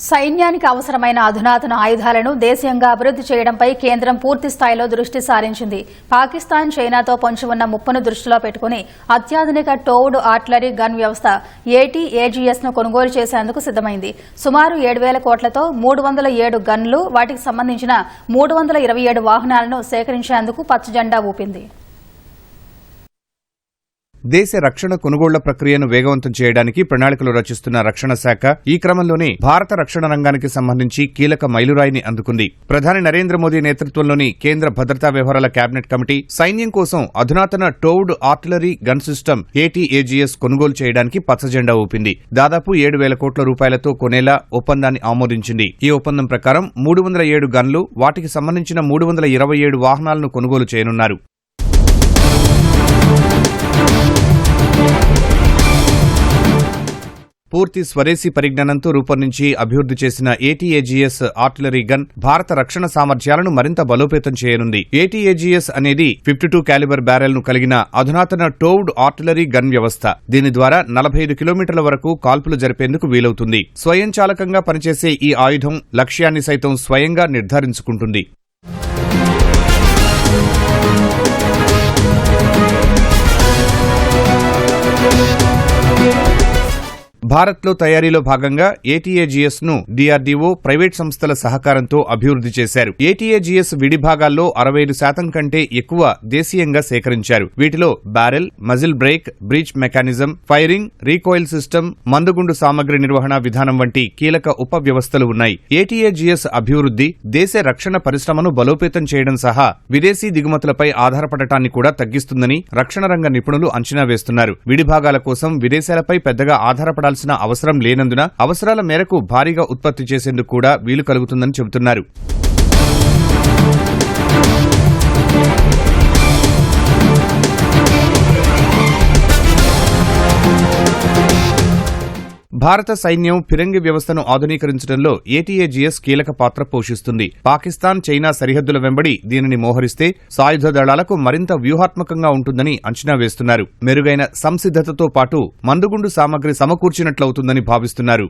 సైన్యానికి అవసరమైన అధునాతన ఆయుధాలను దేశీయంగా అభివృద్ది చేయడంపై కేంద్రం పూర్తి స్థాయిలో దృష్టి సారించింది. పాకిస్తాన్, చైనాతో పొంచి ఉన్న ముప్పును దృష్టిలో పెట్టుకుని అత్యాధునిక టోవ్డ్ ఆర్టిలరీ గన్ వ్యవస్థ AT-AGS ను కొనుగోలు చేసేందుకు సిద్దమైంది. సుమారు 7,000 కోట్లతో 307 గన్లు, వాటికి సంబంధించిన 327 వాహనాలను సేకరించేందుకు పచ్చజెండా ఊపింది. దేశ రక్షణ కొనుగోళ్ల ప్రక్రియను వేగవంతం చేయడానికి ప్రణాళికలు రచిస్తున్న రక్షణ శాఖ ఈ క్రమంలోనే భారత రక్షణ రంగానికి సంబంధించి కీలక మైలురాయిని అందుకుంది. ప్రధాని నరేంద్ర మోదీ నేతృత్వంలోని కేంద్ర భద్రతా వ్యవహారాల కేబినెట్ కమిటీ సైన్యం కోసం అధునాతన towed artillery gun system AT-AGS కొనుగోలు చేయడానికి పచ్చజెండా ఊపింది. దాదాపు 7,000 కోట్ల రూపాయలతో కొనేలా ఒప్పందాన్ని ఆమోదించింది. ఈ ఒప్పందం ప్రకారం 307 గన్లు, వాటికి సంబంధించిన 327 వాహనాలను కొనుగోలు చేయనున్నారు. పూర్తి స్వదేశీ పరిజ్ఞానంతో రూపొందించి అభివృద్ది చేసిన AT-AGS ఆర్టిలరీ గన్ భారత రక్షణ సామర్థ్యాలను మరింత బలోపేతం చేయనుంది. AT-AGS అనేది 52 క్యాలిబర్ బ్యారెల్ ను కలిగిన అధునాతన టోవ్డ్ ఆర్టిలరీ గన్ వ్యవస్థ. దీని ద్వారా 45 కిలోమీటర్ల వరకు కాల్పులు జరిపేందుకు వీలవుతుంది. స్వయంచాలకంగా పనిచేసే ఈ ఆయుధం లక్ష్యాన్ని సైతం స్వయంగా నిర్ధారించుకుంటుంది. భారత్లో తయారీలో భాగంగా AT-AGS ను DRDO, ప్రైవేట్ సంస్థల సహకారంతో అభివృద్ది చేశారు. AT-AGS విడి భాగాల్లో 65% కంటే ఎక్కువ దేశీయంగా సేకరించారు. వీటిలో barrel, muzzle brake, breech mechanism, firing, recoil system, మందుగుండు సామగ్రి నిర్వహణ విధానం వంటి కీలక ఉప వ్యవస్థలు ఉన్నాయి. AT-AGS అభివృద్ది దేశ రక్షణ పరిశ్రమను బలోపేతం చేయడం సహా విదేశీ దిగుమతులపై ఆధారపడటాన్ని కూడా తగ్గిస్తుందని రక్షణ రంగ నిపుణులు అంచనా వేస్తున్నారు. విడి భాగాల కోసం విదేశాలపై పెద్దగా ఆధారపడాల్సిన అవసరం లేనందున అవసరాల మేరకు భారీగా ఉత్పత్తి చేసేందుకు కూడా వీలు కలుగుతుందని చెబుతున్నారు. భారత సైన్యం ఫిరంగి వ్యవస్థను ఆధునీకరించడంలో AT-AGS కీలక పాత్ర పోషిస్తుంది. పాకిస్తాన్, చైనా సరిహద్దుల వెంబడి దీనిని మోహరిస్తే సాయుధ దళాలకు మరింత వ్యూహాత్మకంగా ఉంటుందని అంచనా వేస్తున్నారు. మెరుగైన సంసిద్ధతతో పాటు మందుగుండు సామగ్రి సమకూర్చినట్లవుతుందని భావిస్తున్నారు.